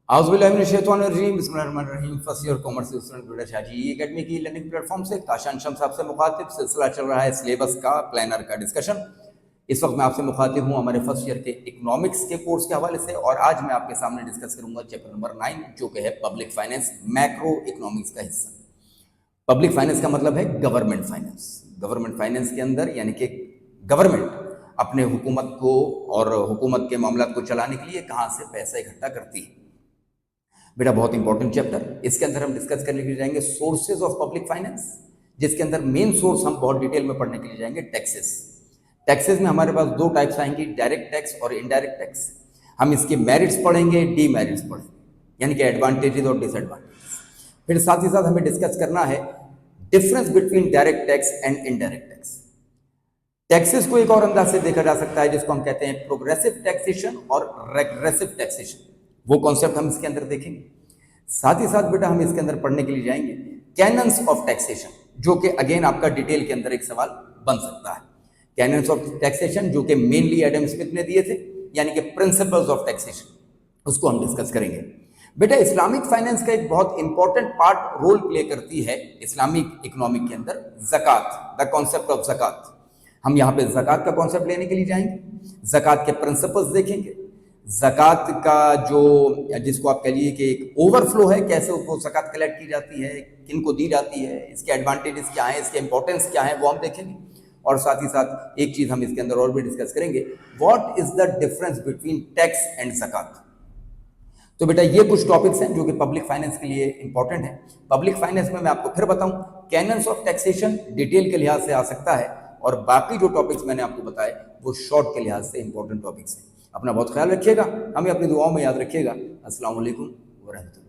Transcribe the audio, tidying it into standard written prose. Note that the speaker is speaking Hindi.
आउज़ुबिल्लाहिमिनश्शैतानिर्रजीम बिस्मिल्लाहिर्रहमानिर्रहीम। First year commerce student Shaji academy की लर्निंग प्लेटफॉर्म से काशान शम्स आपसे मुखातिब। सिलसिला चल रहा है सिलेबस का, प्लानर का डिस्कशन। इस वक्त मैं आपसे मुखातिब हूँ हमारे फर्स्ट ईयर के इकोनॉमिक्स के कोर्स के हवाले से, और आज मैं आपके सामने डिस्कस करूंगा चैप्टर नंबर 9 जो कि है पब्लिक फाइनेंस, मैक्रो इकोनॉमिक्स का हिस्सा। पब्लिक फाइनेंस का मतलब है गवर्नमेंट फाइनेंस। गवर्नमेंट फाइनेंस के अंदर यानी कि गवर्नमेंट अपने हुकूमत को और हुकूमत के मामला को चलाने के लिए कहाँ से पैसा इकट्ठा करती है। बेटा बहुत इंपॉर्टेंट चैप्टर। इसके अंदर हम डिस्कस करने के लिए जाएंगे सोर्सेज ऑफ पब्लिक फाइनेंस, जिसके अंदर मेन सोर्स हम बहुत डिटेल में पढ़ने के लिए जाएंगे टैक्सेस। टैक्सेस में हमारे पास दो टाइप्स आएंगी, डायरेक्ट टैक्स और इनडायरेक्ट टैक्स। हम इसके मेरिट्स पढ़ेंगे, डीमेरिट्स पढ़ेंगे, यानी कि एडवांटेजेस और डिसएडवांटेजेस। फिर साथ ही साथ हमें डिस्कस करना है difference between direct tax and indirect tax. Taxes को एक और अंदाज से देखा जा सकता है जिसको हम कहते हैं प्रोग्रेसिव टैक्सेशन और रेग्रेसिव टैक्सेशन। वो कॉन्सेप्ट हम इसके अंदर देखेंगे। साथ ही साथ बेटा हम इसके अंदर पढ़ने के लिए जाएंगे कैनन्स ऑफ टैक्सेशन, जो कि अगेन आपका डिटेल के अंदर एक सवाल बन सकता है। कैनन्स ऑफ टैक्सेशन जो कि मेनली एडम स्मिथ ने दिए थे, यानी कि प्रिंसिपल्स ऑफ टैक्सेशन, उसको हम डिस्कस करेंगे। बेटा इस्लामिक फाइनेंस का एक बहुत इंपॉर्टेंट पार्ट रोल प्ले करती है इस्लामिक इकोनॉमिक के अंदर ज़कात, द कॉन्सेप्ट ऑफ ज़कात। हम यहाँ पे ज़कात का कॉन्सेप्ट लेने के लिए जाएंगे, ज़कात के प्रिंसिपल्स देखेंगे, ज़कात का जो जिसको आप कहिए कि एक ओवरफ्लो है, कैसे उसको ज़कात कलेक्ट की जाती है, किन को दी जाती है, इसके एडवांटेजेस क्या हैं, इसके इंपॉर्टेंस क्या है, वो हम देखेंगे। और साथ ही साथ एक चीज़ हम इसके अंदर और भी डिस्कस करेंगे, what is the difference between tax and ज़कात। तो बेटा ये कुछ टॉपिक्स हैं जो कि पब्लिक फाइनेंस के लिए इंपॉर्टेंट है। पब्लिक फाइनेंस में मैं आपको फिर बताऊं, कैनन्स ऑफ टैक्सेशन डिटेल के लिहाज से आ सकता है, और बाकी जो टॉपिक्स मैंने आपको बताए वो शॉर्ट के लिहाज से इंपॉर्टेंट टॉपिक्स हैं। अपना बहुत ख्याल रखिएगा, हमें अपनी दुआओं में याद रखिएगा। अस्सलाम वालेकुम व रहमतुल्लाह।